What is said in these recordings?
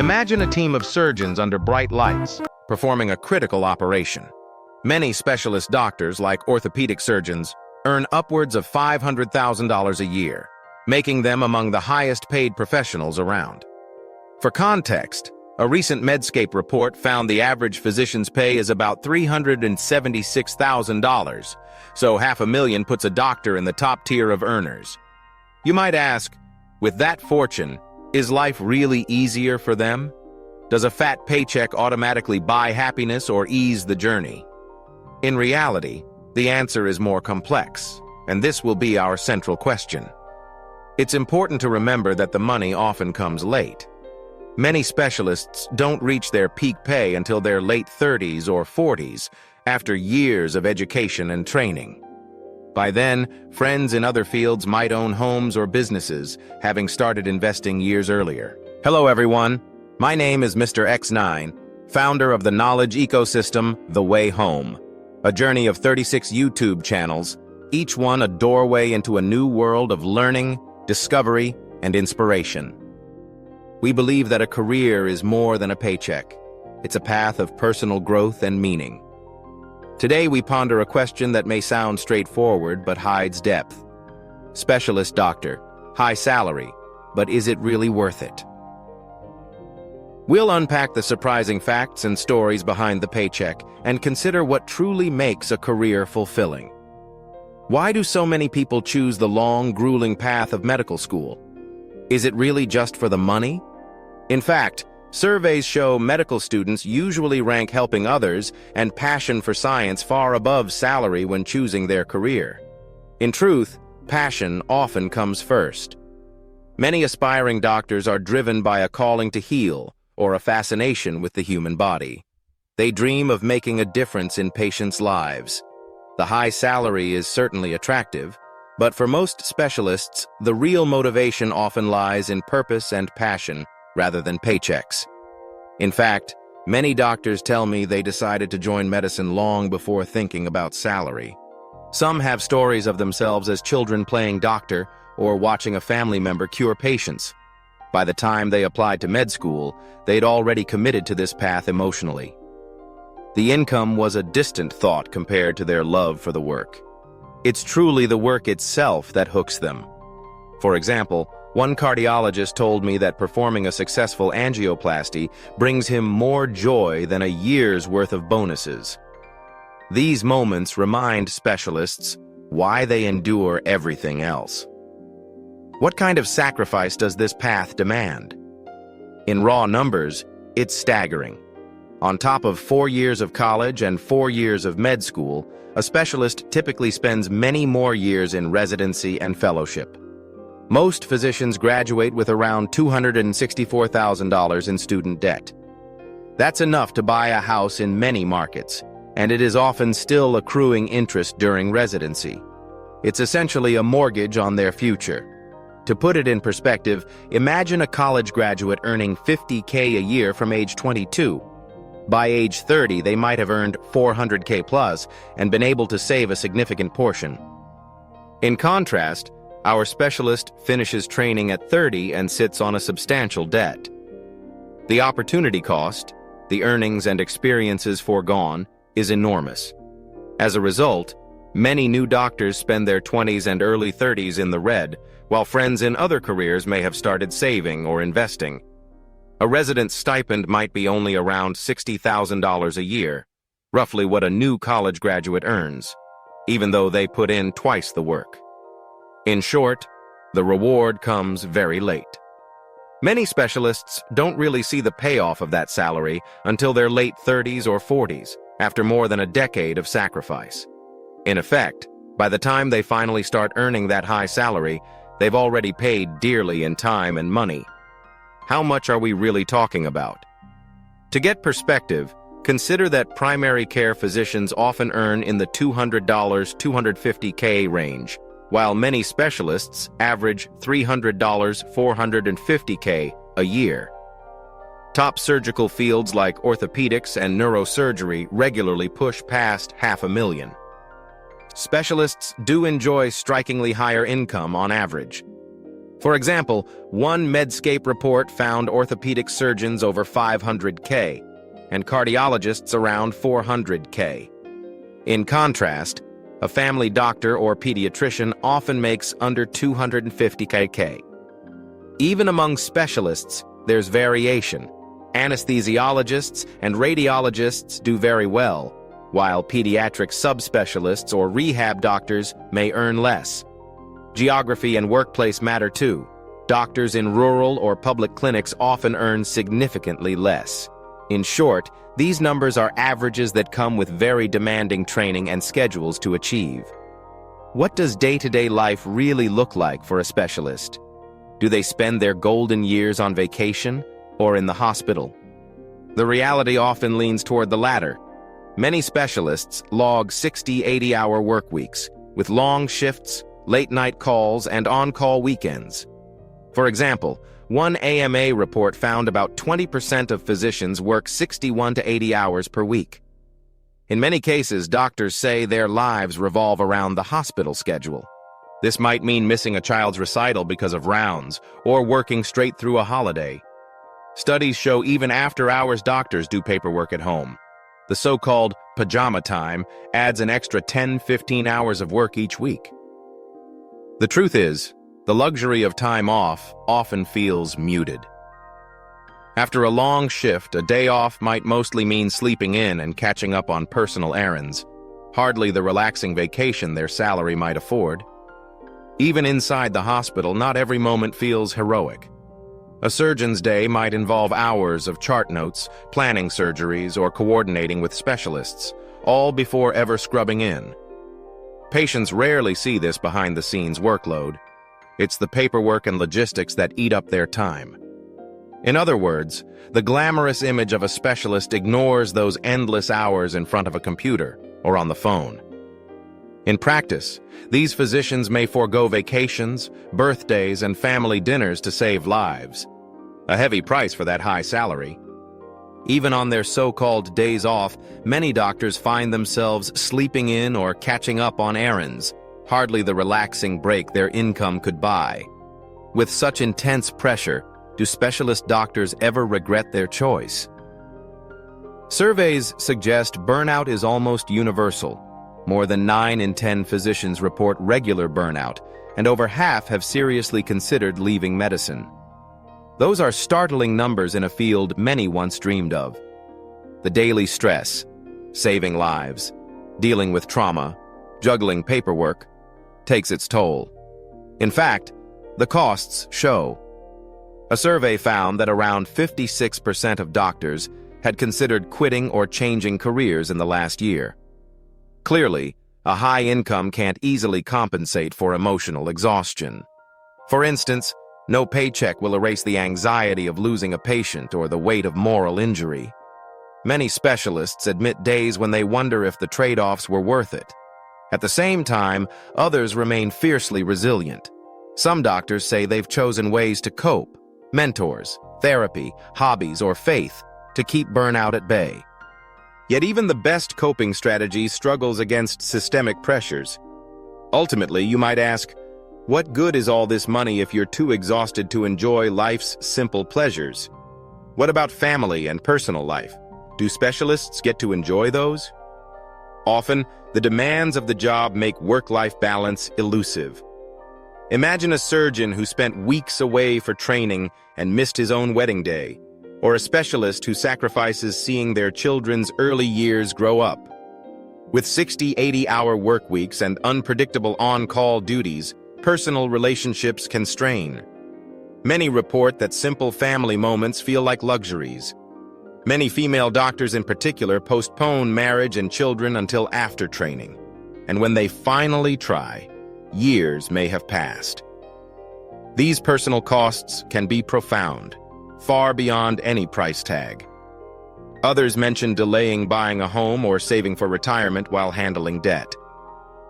Imagine a team of surgeons under bright lights, performing a critical operation. Many specialist doctors, like orthopedic surgeons, earn upwards of $500,000 a year, making them among the highest-paid professionals around. For context, a recent Medscape report found the average physician's pay is about $376,000, so $500,000 puts a doctor in the top tier of earners. You might ask, with that fortune, is life really easier for them? Does a fat paycheck automatically buy happiness or ease the journey? In reality, the answer is more complex, and this will be our central question. It's important to remember that the money often comes late. Many specialists don't reach their peak pay until their late 30s or 40s, after years of education and training. By then, friends in other fields might own homes or businesses, having started investing years earlier. Hello everyone, my name is Mr. X9, founder of the knowledge ecosystem, The Way Home, a journey of 36 YouTube channels, each one a doorway into a new world of learning, discovery, and inspiration. We believe that a career is more than a paycheck. It's a path of personal growth and meaning. Today we ponder a question that may sound straightforward but hides depth. Specialist doctor, high salary, but is it really worth it? We'll unpack the surprising facts and stories behind the paycheck and consider what truly makes a career fulfilling. Why do so many people choose the long, grueling path of medical school? Is it really just for the money? In fact, surveys show medical students usually rank helping others and passion for science far above salary when choosing their career. In truth, passion often comes first. Many aspiring doctors are driven by a calling to heal or a fascination with the human body. They dream of making a difference in patients' lives. The high salary is certainly attractive, but for most specialists, the real motivation often lies in purpose and passion rather than paychecks. In fact, many doctors tell me they decided to join medicine long before thinking about salary. Some have stories of themselves as children playing doctor or watching a family member cure patients. By the time they applied to med school, they'd already committed to this path emotionally. The income was a distant thought compared to their love for the work. It's truly the work itself that hooks them. For example, one cardiologist told me that performing a successful angioplasty brings him more joy than a year's worth of bonuses. These moments remind specialists why they endure everything else. What kind of sacrifice does this path demand? In raw numbers, it's staggering. On top of 4 years of college and 4 years of med school, a specialist typically spends many more years in residency and fellowship. Most physicians graduate with around $264,000 in student debt. That's enough to buy a house in many markets, and it is often still accruing interest during residency. It's essentially a mortgage on their future. To put it in perspective, imagine a college graduate earning $50K a year from age 22. By age 30, they might have earned $400K plus and been able to save a significant portion. In contrast, our specialist finishes training at 30 and sits on a substantial debt. The opportunity cost, the earnings and experiences foregone, is enormous. As a result, many new doctors spend their 20s and early 30s in the red, while friends in other careers may have started saving or investing. A resident's stipend might be only around $60,000 a year, roughly what a new college graduate earns, even though they put in twice the work. In short, the reward comes very late. Many specialists don't really see the payoff of that salary until their late 30s or 40s, after more than a decade of sacrifice. In effect, by the time they finally start earning that high salary, they've already paid dearly in time and money. How much are we really talking about? To get perspective, consider that primary care physicians often earn in the $200 $250K range, while many specialists average $300 $450K a year. Top surgical fields like orthopedics and neurosurgery regularly push past $500,000. Specialists do enjoy strikingly higher income on average. For example, one Medscape report found orthopedic surgeons over $500K and cardiologists around $400K. In contrast, a family doctor or pediatrician often makes under $250K. Even among specialists, there's variation. Anesthesiologists and radiologists do very well, while pediatric subspecialists or rehab doctors may earn less. Geography and workplace matter too. Doctors in rural or public clinics often earn significantly less. In short, these numbers are averages that come with very demanding training and schedules to achieve. What does day-to-day life really look like for a specialist? Do they spend their golden years on vacation or in the hospital? The reality often leans toward the latter. Many specialists log 60, 80-hour work weeks, with long shifts, late-night calls, and on-call weekends. For example, one AMA report found about 20% of physicians work 61 to 80 hours per week. In many cases, doctors say their lives revolve around the hospital schedule. This might mean missing a child's recital because of rounds, or working straight through a holiday. Studies show even after-hours doctors do paperwork at home. The so-called pajama time adds an extra 10-15 hours of work each week. The truth is, the luxury of time off often feels muted. After a long shift, a day off might mostly mean sleeping in and catching up on personal errands, hardly the relaxing vacation their salary might afford. Even inside the hospital, not every moment feels heroic. A surgeon's day might involve hours of chart notes, planning surgeries, or coordinating with specialists, all before ever scrubbing in. Patients rarely see this behind-the-scenes workload. It's the paperwork and logistics that eat up their time. In other words, the glamorous image of a specialist ignores those endless hours in front of a computer or on the phone. In practice, these physicians may forego vacations, birthdays, and family dinners to save lives. A heavy price for that high salary. Even on their so-called days off, many doctors find themselves sleeping in or catching up on errands, hardly the relaxing break their income could buy. With such intense pressure, do specialist doctors ever regret their choice? Surveys suggest burnout is almost universal. More than 9 in 10 physicians report regular burnout, and over half have seriously considered leaving medicine. Those are startling numbers in a field many once dreamed of. The daily stress, saving lives, dealing with trauma, juggling paperwork, takes its toll. In fact, the costs show. A survey found that around 56% of doctors had considered quitting or changing careers in the last year. Clearly, a high income can't easily compensate for emotional exhaustion. For instance, no paycheck will erase the anxiety of losing a patient or the weight of moral injury. Many specialists admit days when they wonder if the trade-offs were worth it. At the same time, others remain fiercely resilient. Some doctors say they've chosen ways to cope: mentors, therapy, hobbies, or faith to keep burnout at bay. Yet even the best coping strategy struggles against systemic pressures. Ultimately, you might ask, what good is all this money if you're too exhausted to enjoy life's simple pleasures? What about family and personal life? Do specialists get to enjoy those? Often, the demands of the job make work-life balance elusive. Imagine a surgeon who spent weeks away for training and missed his own wedding day, or a specialist who sacrifices seeing their children's early years grow up. With 60, 80-hour work weeks and unpredictable on-call duties, personal relationships can strain. Many report that simple family moments feel like luxuries. Many female doctors in particular postpone marriage and children until after training. And when they finally try, years may have passed. These personal costs can be profound, far beyond any price tag. Others mention delaying buying a home or saving for retirement while handling debt.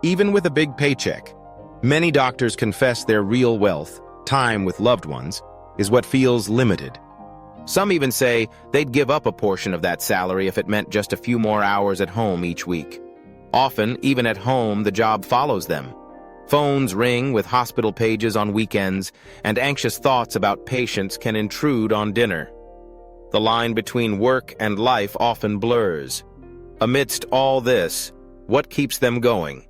Even with a big paycheck, many doctors confess their real wealth, time with loved ones, is what feels limited. Some even say they'd give up a portion of that salary if it meant just a few more hours at home each week. Often, even at home, the job follows them. Phones ring with hospital pages on weekends, and anxious thoughts about patients can intrude on dinner. The line between work and life often blurs. Amidst all this, what keeps them going?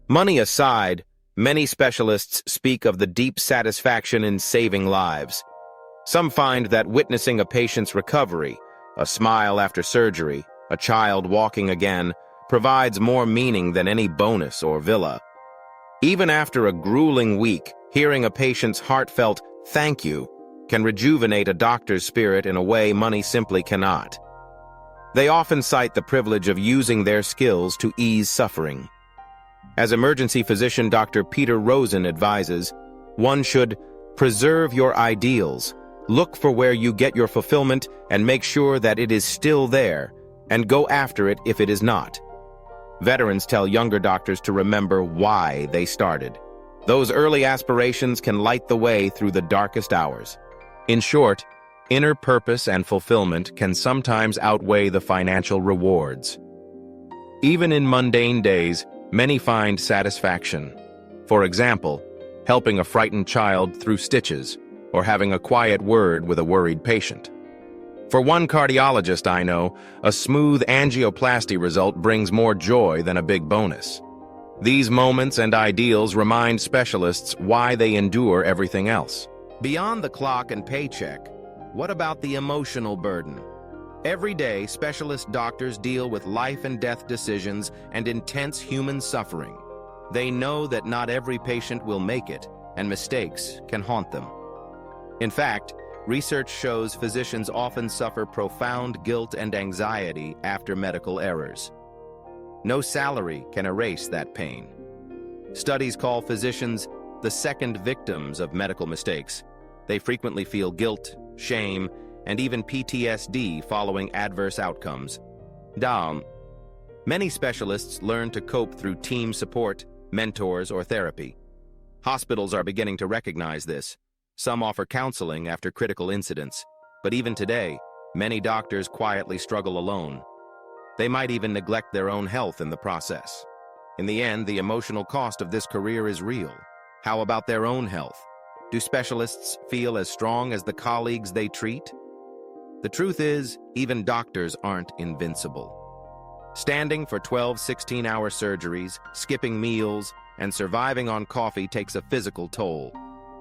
Money aside, many specialists speak of the deep satisfaction in saving lives. Some find that witnessing a patient's recovery, a smile after surgery, a child walking again, provides more meaning than any bonus or villa. Even after a grueling week, hearing a patient's heartfelt "thank you" can rejuvenate a doctor's spirit in a way money simply cannot. They often cite the privilege of using their skills to ease suffering. As emergency physician Dr. Peter Rosen advises, one should preserve your ideals, look for where you get your fulfillment, and make sure that it is still there, and go after it if it is not. Veterans tell younger doctors to remember why they started. Those early aspirations can light the way through the darkest hours. In short, inner purpose and fulfillment can sometimes outweigh the financial rewards. Even in mundane days, many find satisfaction. For example, helping a frightened child through stitches, or having a quiet word with a worried patient. For one cardiologist I know, a smooth angioplasty result brings more joy than a big bonus. These moments and ideals remind specialists why they endure everything else. Beyond the clock and paycheck, what about the emotional burden? Every day, specialist doctors deal with life and death decisions and intense human suffering. They know that not every patient will make it, and mistakes can haunt them. In fact, research shows physicians often suffer profound guilt and anxiety after medical errors. No salary can erase that pain. Studies call physicians the second victims of medical mistakes. They frequently feel guilt, shame, and even PTSD following adverse outcomes. Many specialists learn to cope through team support, mentors, or therapy. Hospitals are beginning to recognize this. Some offer counseling after critical incidents, but even today, many doctors quietly struggle alone. They might even neglect their own health in the process. In the end, the emotional cost of this career is real. How about their own health? Do specialists feel as strong as the colleagues they treat? The truth is, even doctors aren't invincible. Standing for 12, 16-hour surgeries, skipping meals, and surviving on coffee takes a physical toll.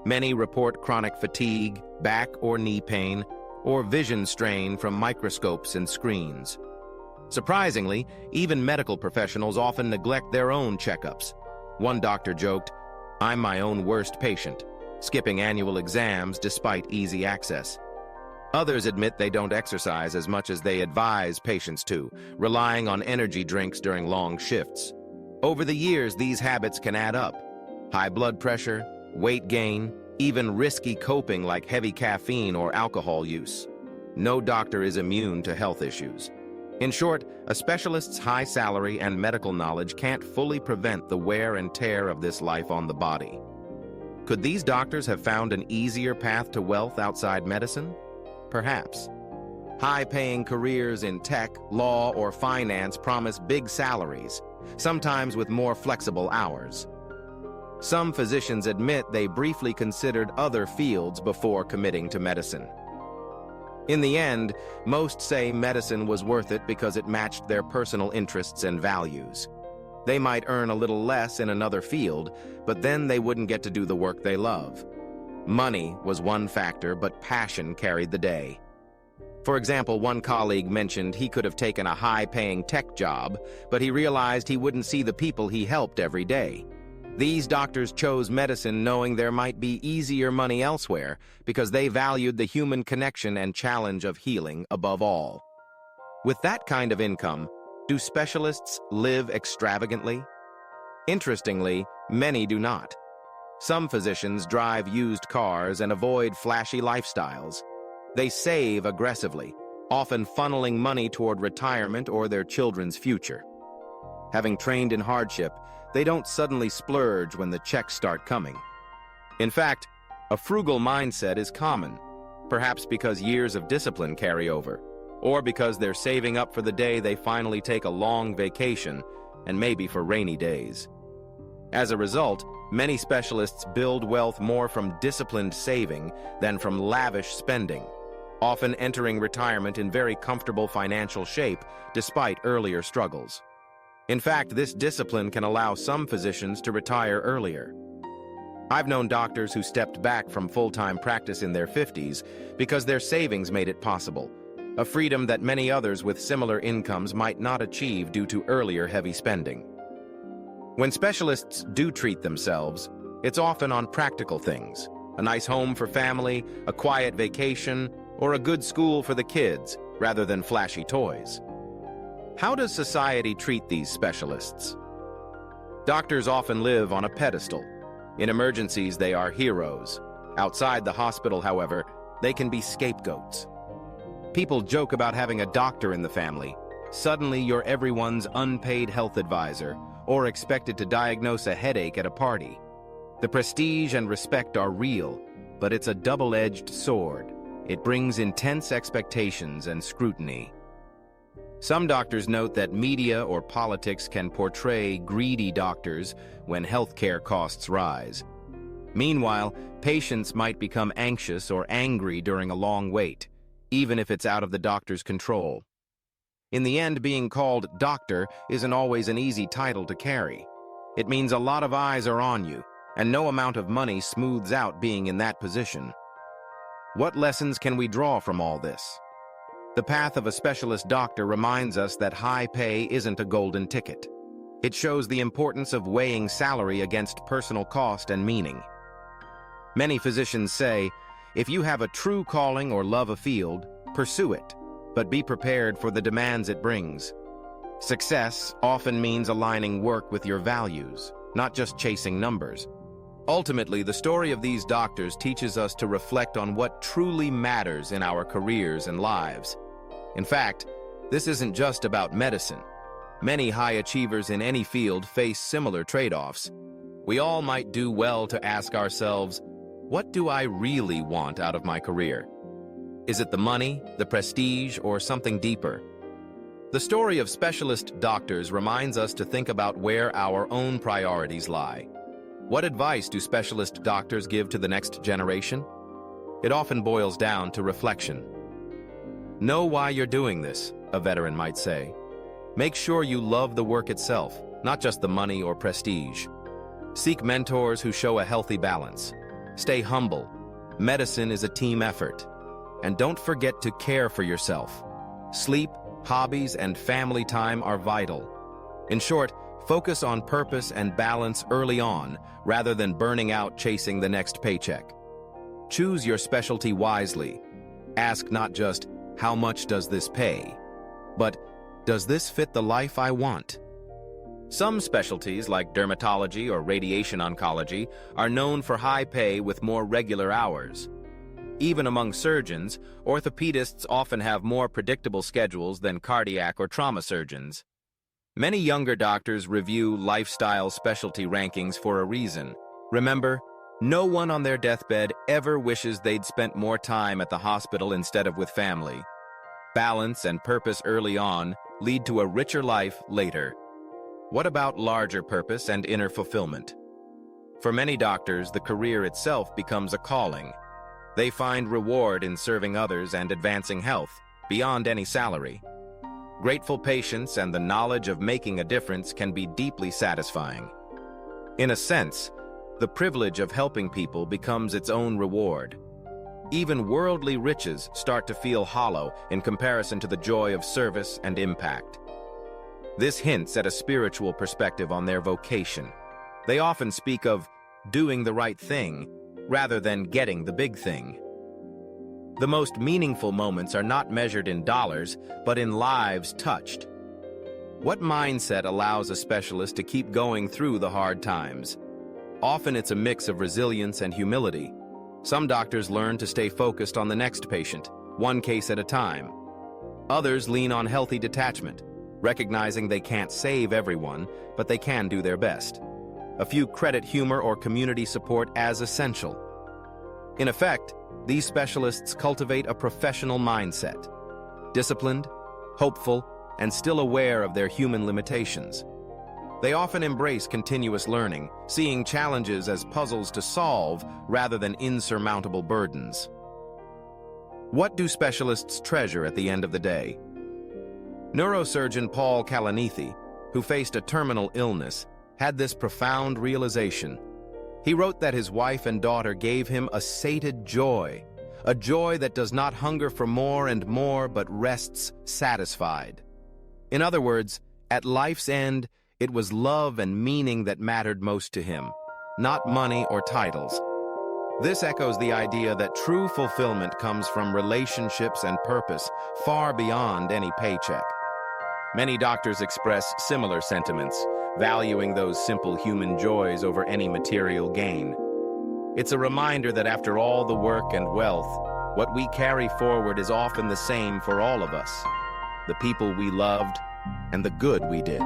Many report chronic fatigue, back or knee pain, or vision strain from microscopes and screens. Surprisingly, even medical professionals often neglect their own checkups. One doctor joked, "I'm my own worst patient," skipping annual exams despite easy access. Others admit they don't exercise as much as they advise patients to, relying on energy drinks during long shifts. Over the years, these habits can add up. High blood pressure, weight gain, even risky coping like heavy caffeine or alcohol use. No doctor is immune to health issues. In short, a specialist's high salary and medical knowledge can't fully prevent the wear and tear of this life on the body. Could these doctors have found an easier path to wealth outside medicine? Perhaps. High-paying careers in tech, law, or finance promise big salaries, sometimes with more flexible hours. Some physicians admit they briefly considered other fields before committing to medicine. In the end, most say medicine was worth it because it matched their personal interests and values. They might earn a little less in another field, but then they wouldn't get to do the work they love. Money was one factor, but passion carried the day. For example, one colleague mentioned he could have taken a high-paying tech job, but he realized he wouldn't see the people he helped every day. These doctors chose medicine knowing there might be easier money elsewhere because they valued the human connection and challenge of healing above all. With that kind of income, do specialists live extravagantly? Interestingly, many do not. Some physicians drive used cars and avoid flashy lifestyles. They save aggressively, often funneling money toward retirement or their children's future. Having trained in hardship, they don't suddenly splurge when the checks start coming. In fact, a frugal mindset is common, perhaps because years of discipline carry over, or because they're saving up for the day they finally take a long vacation, and maybe for rainy days. As a result, many specialists build wealth more from disciplined saving than from lavish spending, often entering retirement in very comfortable financial shape despite earlier struggles. In fact, this discipline can allow some physicians to retire earlier. I've known doctors who stepped back from full-time practice in their 50s because their savings made it possible, a freedom that many others with similar incomes might not achieve due to earlier heavy spending. When specialists do treat themselves, it's often on practical things: a nice home for family, a quiet vacation, or a good school for the kids, rather than flashy toys. How does society treat these specialists? Doctors often live on a pedestal. In emergencies, they are heroes. Outside the hospital, however, they can be scapegoats. People joke about having a doctor in the family. Suddenly, you're everyone's unpaid health advisor, or expected to diagnose a headache at a party. The prestige and respect are real, but it's a double-edged sword. It brings intense expectations and scrutiny. Some doctors note that media or politics can portray greedy doctors when healthcare costs rise. Meanwhile, patients might become anxious or angry during a long wait, even if it's out of the doctor's control. In the end, being called doctor isn't always an easy title to carry. It means a lot of eyes are on you, and no amount of money smooths out being in that position. What lessons can we draw from all this? The path of a specialist doctor reminds us that high pay isn't a golden ticket. It shows the importance of weighing salary against personal cost and meaning. Many physicians say, if you have a true calling or love a field, pursue it, but be prepared for the demands it brings. Success often means aligning work with your values, not just chasing numbers. Ultimately, the story of these doctors teaches us to reflect on what truly matters in our careers and lives. In fact, this isn't just about medicine. Many high achievers in any field face similar trade-offs. We all might do well to ask ourselves, what do I really want out of my career? Is it the money, the prestige, or something deeper? The story of specialist doctors reminds us to think about where our own priorities lie. What advice do specialist doctors give to the next generation? It often boils down to reflection. Know why you're doing this, a veteran might say. Make sure you love the work itself, not just the money or prestige. Seek mentors who show a healthy balance. Stay humble. Medicine is a team effort. And don't forget to care for yourself. Sleep, hobbies, and family time are vital. In short, focus on purpose and balance early on, rather than burning out chasing the next paycheck. Choose your specialty wisely. Ask not just, how much does this pay? But, does this fit the life I want? Some specialties, like dermatology or radiation oncology, are known for high pay with more regular hours. Even among surgeons, orthopedists often have more predictable schedules than cardiac or trauma surgeons. Many younger doctors review lifestyle specialty rankings for a reason. Remember, no one on their deathbed ever wishes they'd spent more time at the hospital instead of with family. Balance and purpose early on lead to a richer life later. What about larger purpose and inner fulfillment? For many doctors, the career itself becomes a calling. They find reward in serving others and advancing health, beyond any salary. Grateful patients and the knowledge of making a difference can be deeply satisfying. In a sense, the privilege of helping people becomes its own reward. Even worldly riches start to feel hollow in comparison to the joy of service and impact. This hints at a spiritual perspective on their vocation. They often speak of doing the right thing rather than getting the big thing. The most meaningful moments are not measured in dollars, but in lives touched. What mindset allows a specialist to keep going through the hard times? Often it's a mix of resilience and humility. Some doctors learn to stay focused on the next patient, one case at a time. Others lean on healthy detachment, recognizing they can't save everyone, but they can do their best. A few credit humor or community support as essential. In effect, these specialists cultivate a professional mindset, disciplined, hopeful, and still aware of their human limitations. They often embrace continuous learning, seeing challenges as puzzles to solve rather than insurmountable burdens. What do specialists treasure at the end of the day? Neurosurgeon Paul Kalanithi, who faced a terminal illness, had this profound realization. He wrote that his wife and daughter gave him a sated joy, a joy that does not hunger for more and more but rests satisfied. In other words, at life's end, it was love and meaning that mattered most to him, not money or titles. This echoes the idea that true fulfillment comes from relationships and purpose far beyond any paycheck. Many doctors express similar sentiments, valuing those simple human joys over any material gain. It's a reminder that after all the work and wealth, what we carry forward is often the same for all of us: the people we loved and the good we did.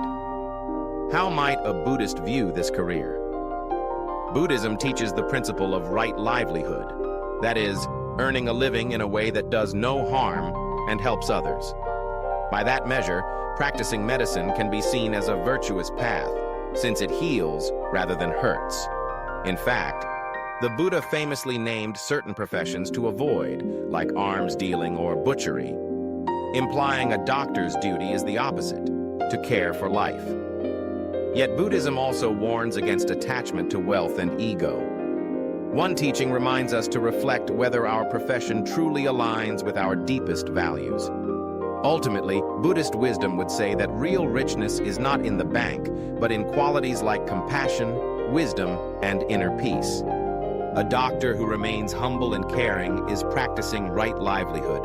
How might a Buddhist view this career? Buddhism teaches the principle of right livelihood, that is, earning a living in a way that does no harm and helps others. By that measure, practicing medicine can be seen as a virtuous path, since it heals rather than hurts. In fact, the Buddha famously named certain professions to avoid, like arms dealing or butchery, implying a doctor's duty is the opposite, to care for life. Yet Buddhism also warns against attachment to wealth and ego. One teaching reminds us to reflect whether our profession truly aligns with our deepest values. Ultimately, Buddhist wisdom would say that real richness is not in the bank, but in qualities like compassion, wisdom, and inner peace. A doctor who remains humble and caring is practicing right livelihood.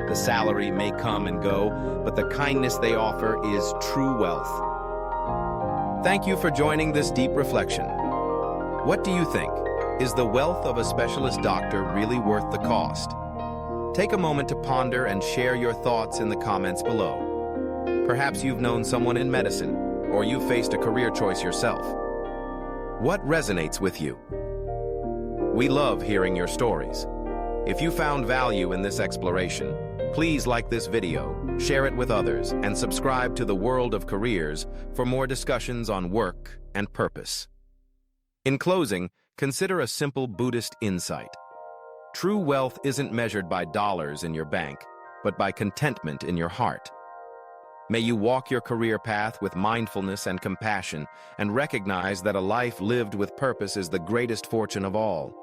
The salary may come and go, but the kindness they offer is true wealth. Thank you for joining this deep reflection. What do you think? Is the wealth of a specialist doctor really worth the cost? Take a moment to ponder and share your thoughts in the comments below. Perhaps you've known someone in medicine, or you've faced a career choice yourself. What resonates with you? We love hearing your stories. If you found value in this exploration, please like this video, share it with others, and subscribe to the World of Careers for more discussions on work and purpose. In closing, consider a simple Buddhist insight. True wealth isn't measured by dollars in your bank, but by contentment in your heart. May you walk your career path with mindfulness and compassion, and recognize that a life lived with purpose is the greatest fortune of all.